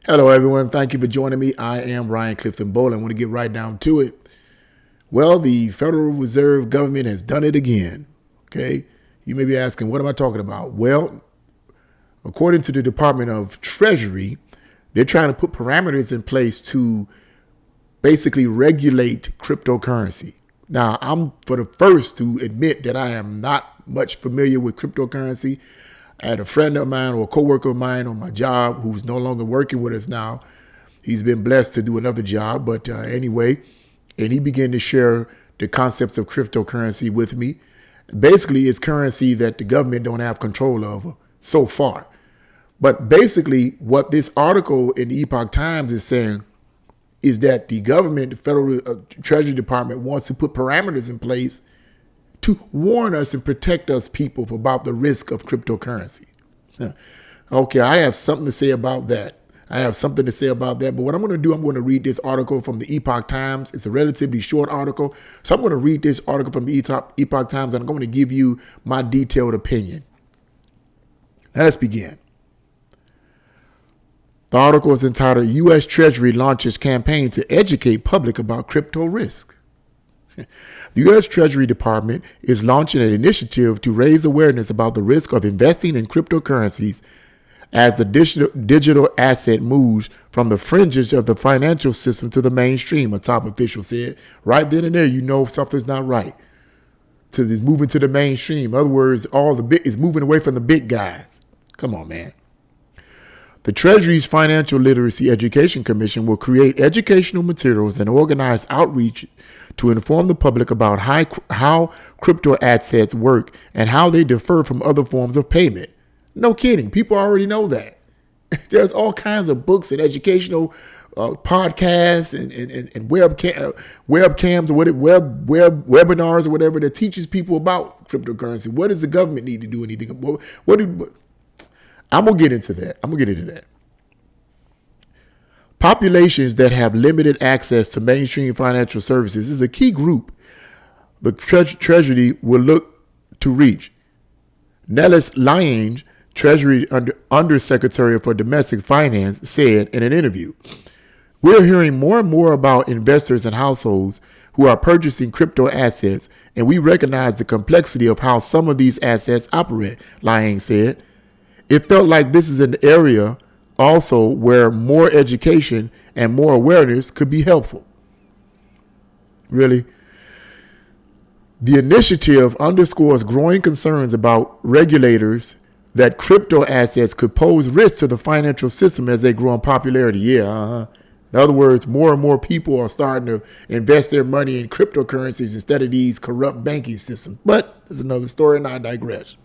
Hello, everyone. Thank you for joining me. I am Ryan Clifton Bowl. I want to get right down to it. Well, the Federal Reserve government has done it again. Okay. You may be asking, what am I talking about? Well, according to the Department of Treasury, they're trying to put parameters in place to basically regulate cryptocurrency. Now, I'm for the first to admit that I am not much familiar with cryptocurrency. I had a friend of mine or a coworker of mine on my job who's no longer working with us now. He's been blessed to do another job, but anyway, and he began to share the concepts of cryptocurrency with me. Basically, it's currency that the government don't have control over so far. But basically, what this article in the Epoch Times is saying is that the government, the Federal Treasury Department, wants to put parameters in place to warn us and protect us people about the risk of cryptocurrency. Okay, I have something to say about that. But what I'm going to do, I'm going to read this article from the Epoch Times. It's a relatively short article. So I'm going to read this article from the Epoch Times, and I'm going to give you my detailed opinion. Now let's begin. The article is entitled, U.S. Treasury Launches Campaign to Educate Public About Crypto Risk. The U.S. Treasury Department is launching an initiative to raise awareness about the risk of investing in cryptocurrencies as the digital asset moves from the fringes of the financial system to the mainstream, a top official said. Right then and there, you know something's not right. It's moving to the mainstream. In other words, it's moving away from the big guys. Come on, man. The Treasury's Financial Literacy Education Commission will create educational materials and organize outreach to inform the public about how crypto assets work and how they differ from other forms of payment. No kidding. People already know that. There's all kinds of books and educational podcasts and webcams or webinars or whatever that teaches people about cryptocurrency. What does the government need to do anything? I'm going to get into that. Populations that have limited access to mainstream financial services is a key group the Treasury will look to reach. Nellis Lange, Treasury Undersecretary for Domestic Finance, said in an interview, "We're hearing more and more about investors and households who are purchasing crypto assets, and we recognize the complexity of how some of these assets operate," Lange said. It felt like this is an area also where more education and more awareness could be helpful. Really? The initiative underscores growing concerns about regulators that crypto assets could pose risk to the financial system as they grow in popularity. In other words, more and more people are starting to invest their money in cryptocurrencies instead of these corrupt banking systems. But there's another story, and I digress.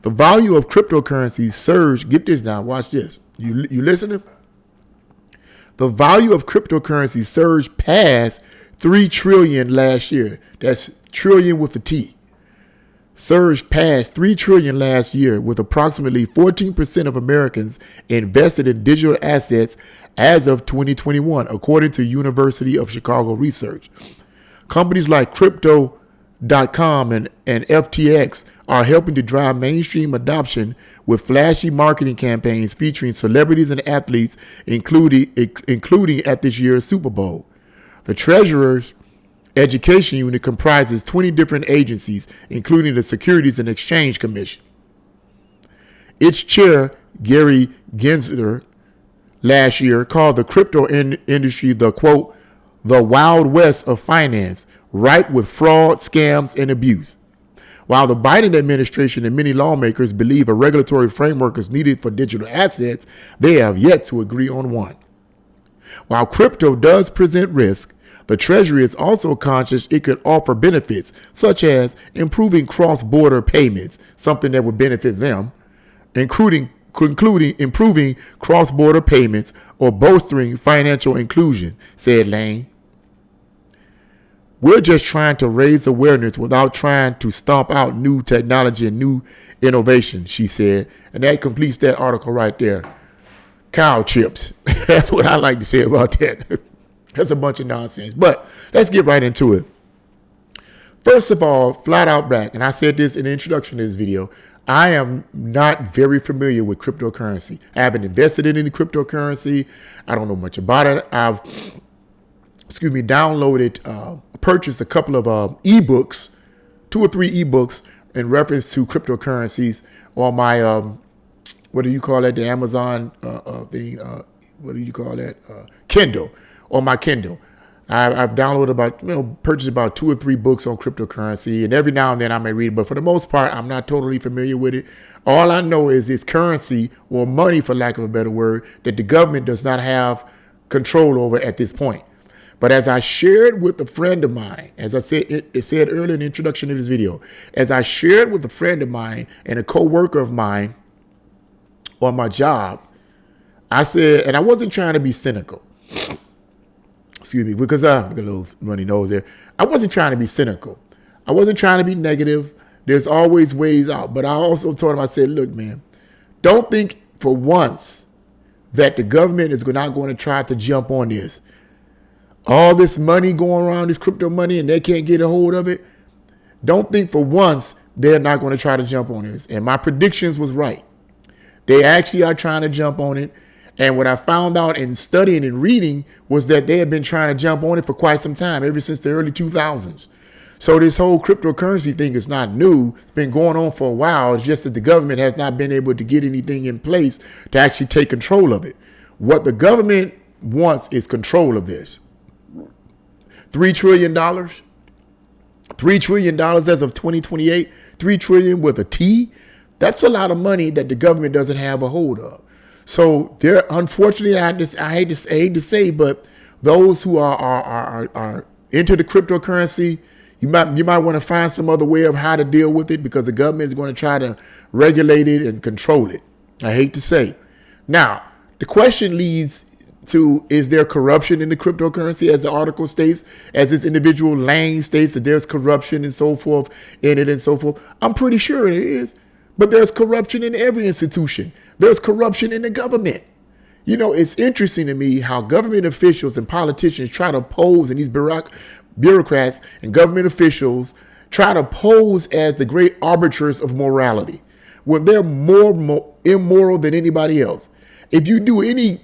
The value of cryptocurrencies surged. Get this now. Watch this. You listening? The value of cryptocurrencies surged past $3 trillion last year. That's trillion with a T. Surged past $3 trillion last year, with approximately 14% of Americans invested in digital assets as of 2021, according to University of Chicago research. Companies like Crypto.com and FTX are helping to drive mainstream adoption with flashy marketing campaigns featuring celebrities and athletes, including at this year's Super Bowl. The Treasurer's Education Unit comprises 20 different agencies, including the Securities and Exchange Commission. Its chair, Gary Gensler, last year called the crypto industry the, quote, the Wild West of finance, ripe with fraud, scams, and abuse. While the Biden administration and many lawmakers believe a regulatory framework is needed for digital assets, they have yet to agree on one. While crypto does present risk, the Treasury is also conscious it could offer benefits, such as improving cross-border payments, something that would benefit them, including improving cross-border payments or bolstering financial inclusion, said Lane. We're just trying to raise awareness without trying to stomp out new technology and new innovation, she said. And that completes that article right there. Cow chips. That's what I like to say about that. That's a bunch of nonsense. But let's get right into it. First of all, flat out back, and I said this in the introduction to this video, I am not very familiar with cryptocurrency. I haven't invested in any cryptocurrency. I don't know much about it. I've, downloaded, purchased a couple of ebooks, 2 or 3 ebooks in reference to cryptocurrencies on my, what do you call that? The Amazon thing. What do you call that? Kindle, on my Kindle. I've downloaded purchased about 2 or 3 books on cryptocurrency, and every now and then I may read, but for the most part, I'm not totally familiar with it. All I know is it's currency, or money, for lack of a better word, that the government does not have control over at this point. But as I shared with a friend of mine, as I said, it said earlier in the introduction of this video, as I shared with a friend of mine and a co-worker of mine on my job, I said, and I wasn't trying to be cynical. Because I got a little runny nose there. I wasn't trying to be cynical. I wasn't trying to be negative. There's always ways out. But I also told him, I said, look, man, don't think for once that the government is not going to try to jump on this. All this money going around, this crypto money, and they can't get a hold of it. Don't think for once they're not going to try to jump on this. And my predictions was right. They actually are trying to jump on it. And what I found out in studying and reading was that they have been trying to jump on it for quite some time, ever since the early 2000s. So this whole cryptocurrency thing is not new. It's been going on for a while. It's just that the government has not been able to get anything in place to actually take control of it. What the government wants is control of this. $3 trillion. $3 trillion as of 2028. $3 trillion with a T. That's a lot of money that the government doesn't have a hold of. So there, unfortunately, I hate to say, but those who are into the cryptocurrency, you might want to find some other way of how to deal with it, because the government is going to try to regulate it and control it. I hate to say. Now, the question leads to, is there corruption in the cryptocurrency, as the article states, as this individual Lang states that there's corruption and so forth in it and so forth. I'm pretty sure it is. But there's corruption in every institution. There's corruption in the government. You know, it's interesting to me how government officials and politicians try to pose, and these bureaucrats and government officials try to pose as the great arbiters of morality, when they're more immoral than anybody else. If you do any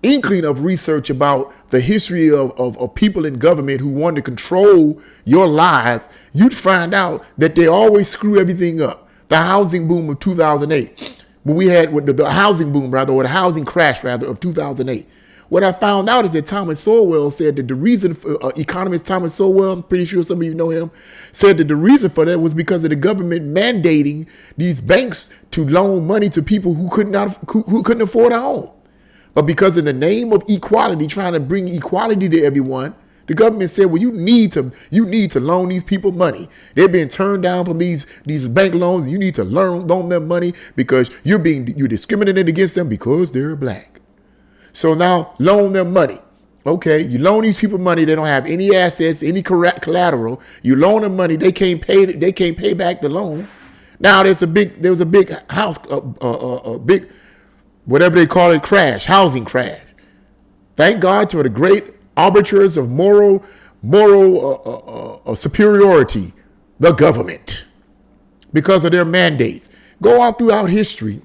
inkling of research about the history of people in government who want to control your lives, you'd find out that they always screw everything up. The housing boom of 2008, when we had the housing boom, or the housing crash, of 2008. What I found out is that Thomas Sowell said that the reason for, economist Thomas Sowell, I'm pretty sure some of you know him, said that the reason for that was because of the government mandating these banks to loan money to people who couldn't afford a home. But because in the name of equality, trying to bring equality to everyone, the government said, well, you need to loan these people money. They're being turned down from these bank loans, and you need to loan them money because you're discriminating against them because they're black. So now loan them money. Okay, you loan these people money, they don't have any assets, any collateral. You loan them money, they can't pay back the loan. Now there was a big house, a big, whatever they call it, housing crash. Thank God for the great arbiters of moral superiority, the government, because of their mandates. Go out throughout history,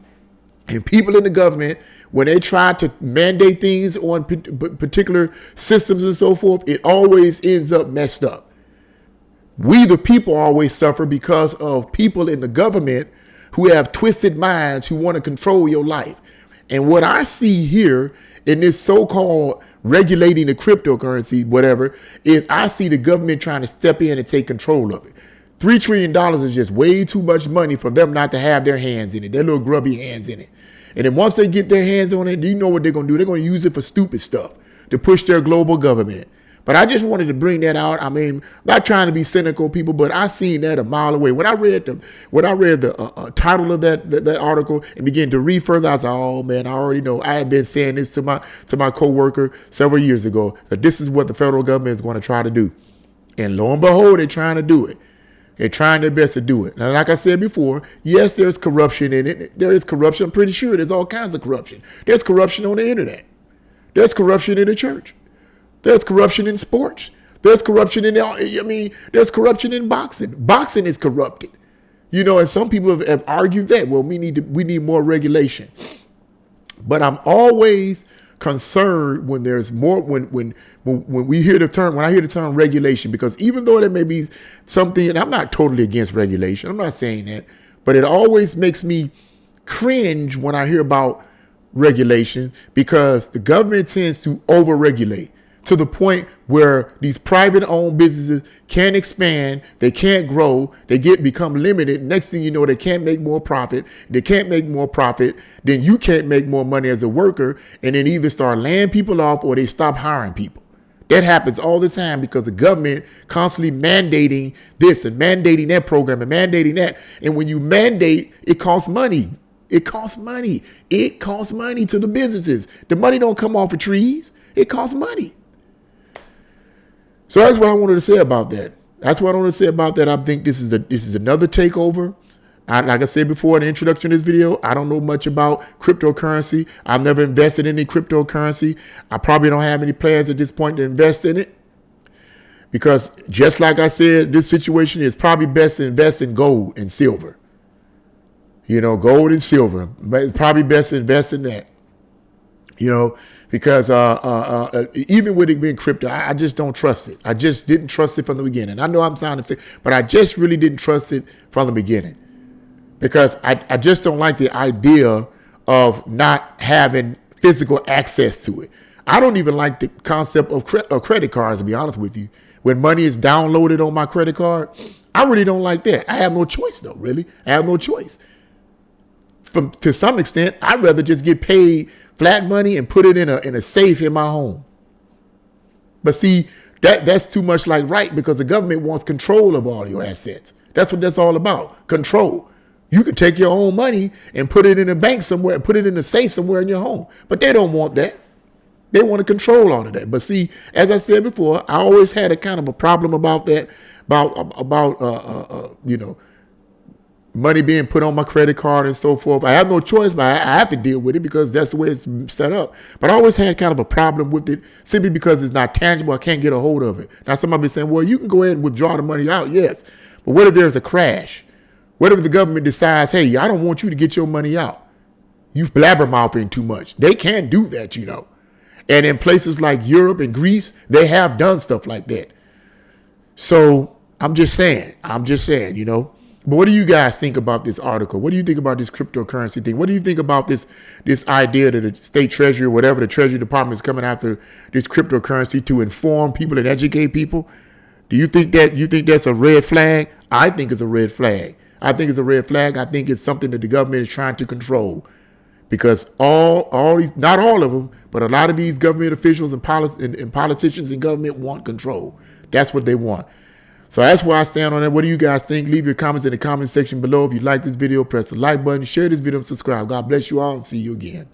and people in the government, when they try to mandate things on particular systems and so forth, it always ends up messed up. We, the people, always suffer because of people in the government who have twisted minds, who want to control your life. And what I see here in this so-called regulating the cryptocurrency, whatever, is I see the government trying to step in and take control of it. $3 trillion is just way too much money for them not to have their hands in it, their little grubby hands in it. And then once they get their hands on it, you know what they're going to do? They're going to use it for stupid stuff to push their global government. But I just wanted to bring that out. I mean, not trying to be cynical, people, but I seen that a mile away. When I read the title of that article and began to read further, I was like, oh man, I already know. I had been saying this to my coworker several years ago, that this is what the federal government is going to try to do. And lo and behold, they're trying to do it. They're trying their best to do it. Now, like I said before, yes, there's corruption in it. There is corruption. I'm pretty sure there's all kinds of corruption. There's corruption on the internet. There's corruption in the church. There's corruption in sports. There's corruption there's corruption in boxing. Boxing is corrupted. You know, and some people have argued that, well, we need more regulation. But I'm always concerned when there's more, when we hear the term, when I hear the term regulation, because even though there may be something, and I'm not totally against regulation, I'm not saying that, but it always makes me cringe when I hear about regulation, because the government tends to over-regulate to the point where these private owned businesses can't expand, they can't grow, they become limited. Next thing you know, they can't make more profit. They can't make more profit, then you can't make more money as a worker, and then either start laying people off or they stop hiring people. That happens all the time because the government constantly mandating this and mandating that program and mandating that. And when you mandate, it costs money. It costs money. It costs money to the businesses. The money don't come off of trees. It costs money. So that's what I wanted to say about that. That's what I wanted to say about that. I think this is another takeover. Like I said before in the introduction to this video, I don't know much about cryptocurrency. I've never invested in any cryptocurrency. I probably don't have any plans at this point to invest in it. Because just like I said, this situation is probably best to invest in gold and silver. You know, gold and silver. But it's probably best to invest in that. You know, because even with it being crypto, I just don't trust it. I just didn't trust it from the beginning. I know I'm sounding sick, but I just really didn't trust it from the beginning. Because I just don't like the idea of not having physical access to it. I don't even like the concept of credit cards, to be honest with you. When money is downloaded on my credit card, I really don't like that. I have no choice, though, really. I have no choice. To some extent, I'd rather just get paid flat money and put it in a safe in my home. But see, that's too much like right, because the government wants control of all your assets. That's what that's all about, control. You could take your own money and put it in a bank somewhere, put it in a safe somewhere in your home. But they don't want that. They want to control all of that. But see, as I said before, I always had a kind of a problem about that, about you know, money being put on my credit card and so forth. I have no choice, but I have to deal with it because that's the way it's set up. But I always had kind of a problem with it simply because it's not tangible. I can't get a hold of it. Now, somebody be saying, well, you can go ahead and withdraw the money out. Yes. But what if there's a crash? What if the government decides, hey, I don't want you to get your money out? You've blabbermouthing too much. They can't do that, you know. And in places like Europe and Greece, they have done stuff like that. So I'm just saying, you know. But what do you guys think about this article? What do you think about this cryptocurrency thing? What do you think about this idea that the state treasury or whatever, the Treasury Department is coming after this cryptocurrency to inform people and educate people? Do you think that's a red flag? I think it's a red flag. I think it's a red flag. I think it's something that the government is trying to control, because all these, not all of them, but a lot of these government officials and politicians in government want control. That's what they want. So that's where I stand on that. What do you guys think? Leave your comments in the comment section below. If you like this video, press the like button, share this video, and subscribe. God bless you all, and see you again.